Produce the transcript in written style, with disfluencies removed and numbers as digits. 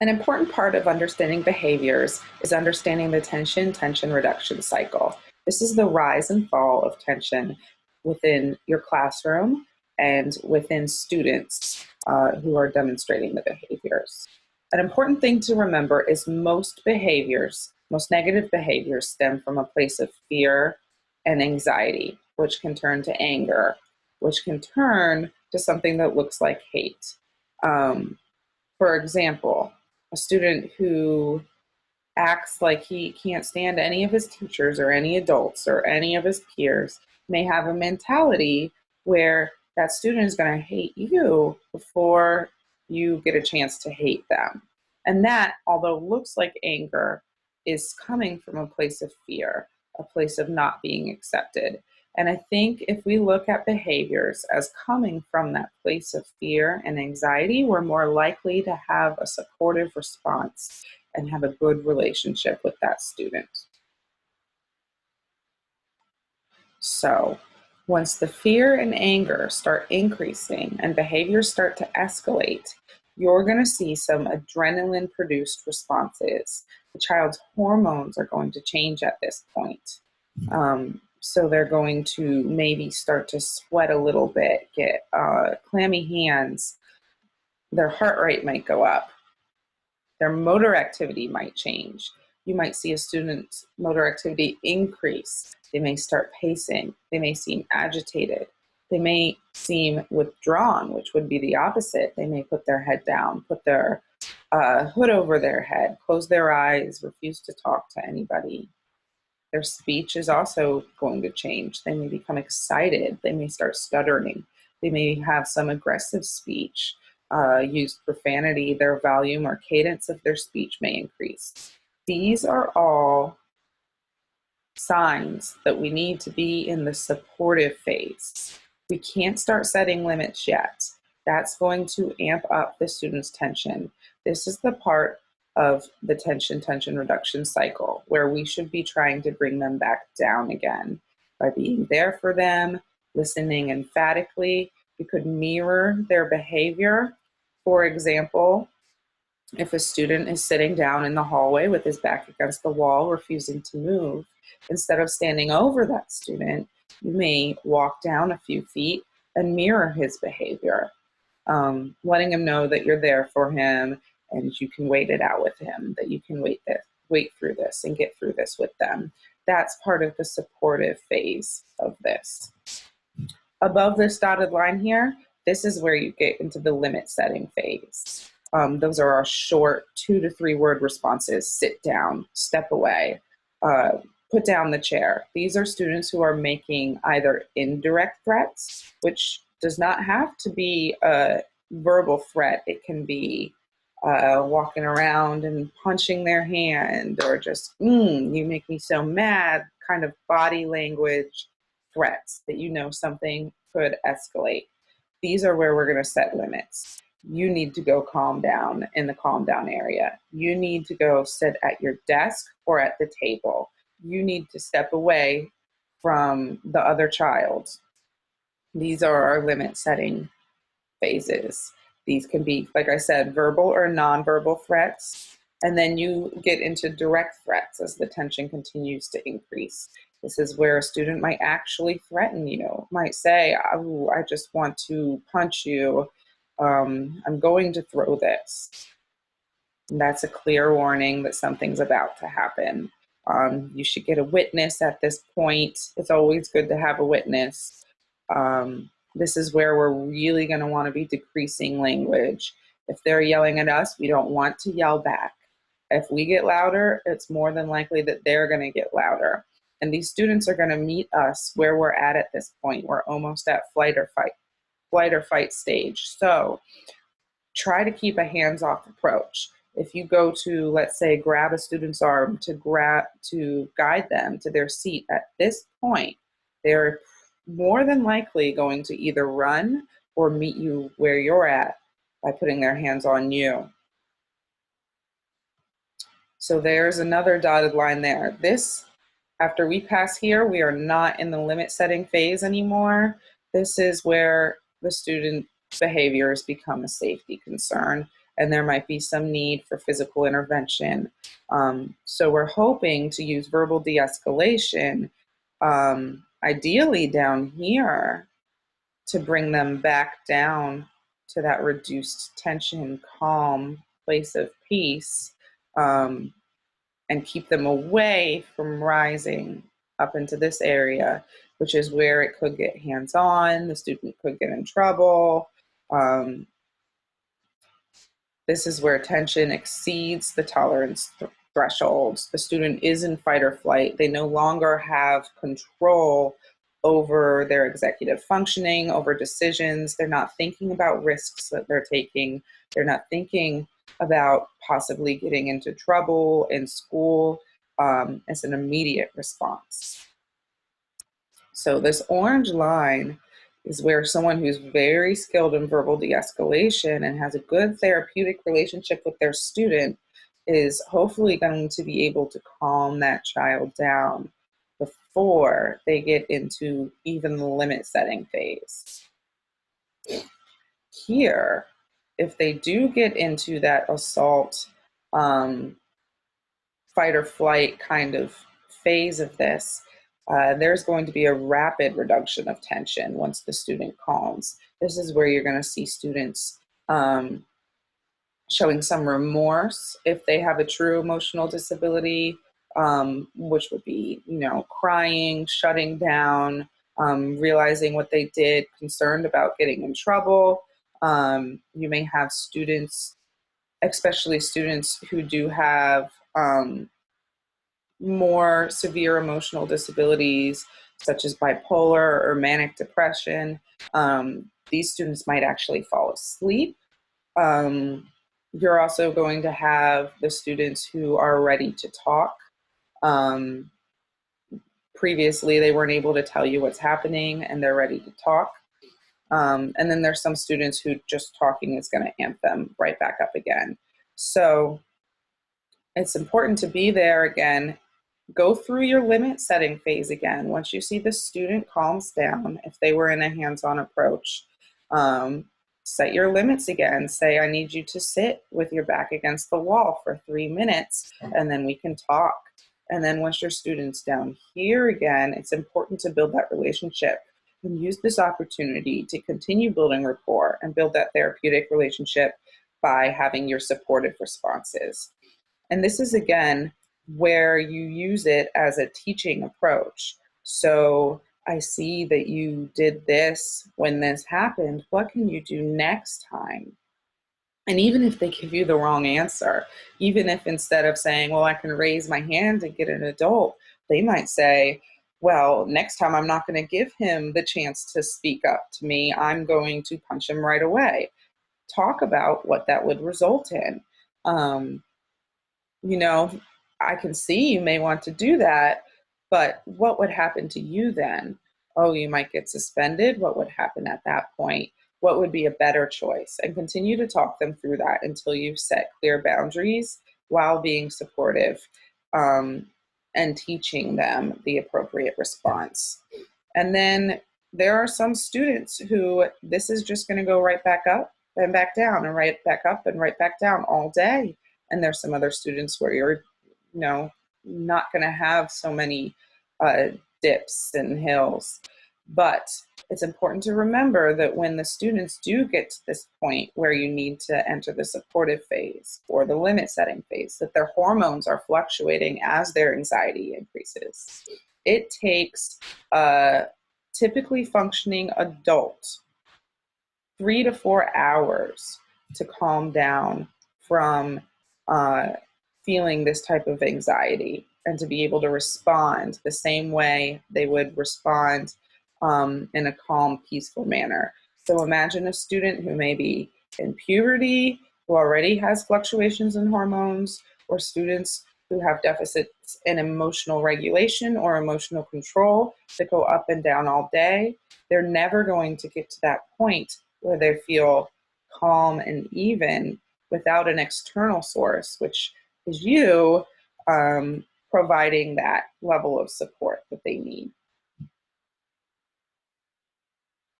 An important part of understanding behaviors is understanding the tension reduction cycle. This is the rise and fall of tension within your classroom and within students who are demonstrating the behaviors. An important thing to remember is most negative behaviors stem from a place of fear and anxiety, which can turn to anger, which can turn to something that looks like hate. For example, a student who acts like he can't stand any of his teachers or any adults or any of his peers may have a mentality where that student is going to hate you before you get a chance to hate them. And that, although looks like anger, is coming from a place of fear, a place of not being accepted. And I think if we look at behaviors as coming from that place of fear and anxiety, we're more likely to have a supportive response and have a good relationship with that student. So once the fear and anger start increasing and behaviors start to escalate, you're going to see some adrenaline produced responses. The child's hormones are going to change at this point. So they're going to maybe start to sweat a little bit, get clammy hands, their heart rate might go up, their motor activity might change. You might see a student's motor activity increase. They may start pacing. They may seem agitated. They may seem withdrawn, which would be the opposite. They may put their head down, put their hood over their head, close their eyes, refuse to talk to anybody. Their speech is also going to change. They may become excited. They may start stuttering. They may have some aggressive speech, use profanity. Their volume or cadence of their speech may increase. These are all signs that we need to be in the supportive phase. We can't start setting limits yet. That's going to amp up the student's tension. This is the part of the tension reduction cycle where we should be trying to bring them back down again by being there for them, listening emphatically. We could mirror their behavior. For example, if a student is sitting down in the hallway with his back against the wall, refusing to move, instead of standing over that student, you may walk down a few feet and mirror his behavior, letting him know that you're there for him and you can wait it out with him, that you can wait through this and get through this with them. That's part of the supportive phase of this. Above this dotted line here, this is where you get into the limit setting phase. Those are our short 2 to 3 word responses: sit down, step away, put down the chair. These are students who are making either indirect threats, which does not have to be a verbal threat. It can be walking around and punching their hand, or just, you make me so mad, kind of body language threats that you know something could escalate. These are where we're going to set limits. You need to go calm down in the calm down area. You need to go sit at your desk or at the table. You need to step away from the other child. These are our limit setting phases. These can be, like I said, verbal or nonverbal threats. And then you get into direct threats as the tension continues to increase. This is where a student might actually threaten you, might say, oh, I just want to punch you. I'm going to throw this. And that's a clear warning that something's about to happen. You should get a witness at this point. It's always good to have a witness. This is where we're really going to want to be decreasing language. If they're yelling at us, we don't want to yell back. If we get louder, it's more than likely that they're going to get louder. And these students are going to meet us where we're at this point. We're almost at flight or fight stage. So try to keep a hands-off approach. If you go to, let's say, grab a student's arm to guide them to their seat at this point, they're more than likely going to either run or meet you where you're at by putting their hands on you. So there's another dotted line there. This, after we pass here, we are not in the limit setting phase anymore. This is where the student behaviors become a safety concern. and there might be some need for physical intervention. So we're hoping to use verbal de-escalation, ideally down here, to bring them back down to that reduced tension, calm place of peace, and keep them away from rising up into this area, which is where it could get hands-on, the student could get in trouble. This is where tension exceeds the tolerance thresholds. The student is in fight or flight. They no longer have control over their executive functioning, over decisions. They're not thinking about risks that they're taking. They're not thinking about possibly getting into trouble in school. It's an immediate response. So this orange line is where someone who's very skilled in verbal de-escalation and has a good therapeutic relationship with their student is hopefully going to be able to calm that child down before they get into even the limit setting phase. Here, if they do get into that assault, fight or flight kind of phase of this, there's going to be a rapid reduction of tension once the student calms. This is where you're going to see students showing some remorse if they have a true emotional disability, which would be, crying, shutting down, realizing what they did, concerned about getting in trouble. You may have students, especially students who do have more severe emotional disabilities, such as bipolar or manic depression. These students might actually fall asleep. You're also going to have the students who are ready to talk. Previously, they weren't able to tell you what's happening, and they're ready to talk. And then there's some students who just talking is going to amp them right back up again. So it's important to be there again. Go through your limit setting phase again. Once you see the student calms down, if they were in a hands-on approach, set your limits again. Say, I need you to sit with your back against the wall for 3 minutes, and then we can talk. And then once your student's down here again, it's important to build that relationship and use this opportunity to continue building rapport and build that therapeutic relationship by having your supportive responses. And this is, again, where you use it as a teaching approach. So I see that you did this when this happened. What can you do next time? And even if they give you the wrong answer, even if instead of saying, well, I can raise my hand and get an adult, they might say, well, next time I'm not going to give him the chance to speak up to me. I'm going to punch him right away. Talk about what that would result in. I can see you may want to do that, but what would happen to you then? Oh, you might get suspended. What would happen at that point? What would be a better choice? And continue to talk them through that until you've set clear boundaries while being supportive, and teaching them the appropriate response. And then there are some students who this is just going to go right back up and back down and right back up and right back down all day. And there's some other students where you're not going to have so many dips and hills. But it's important to remember that when the students do get to this point where you need to enter the supportive phase or the limit setting phase, that their hormones are fluctuating as their anxiety increases. It takes a typically functioning adult 3 to 4 hours to calm down from feeling this type of anxiety and to be able to respond the same way they would respond in a calm, peaceful manner. So imagine a student who may be in puberty, who already has fluctuations in hormones, or students who have deficits in emotional regulation or emotional control that go up and down all day. They're never going to get to that point where they feel calm and even without an external source, which is you providing that level of support that they need.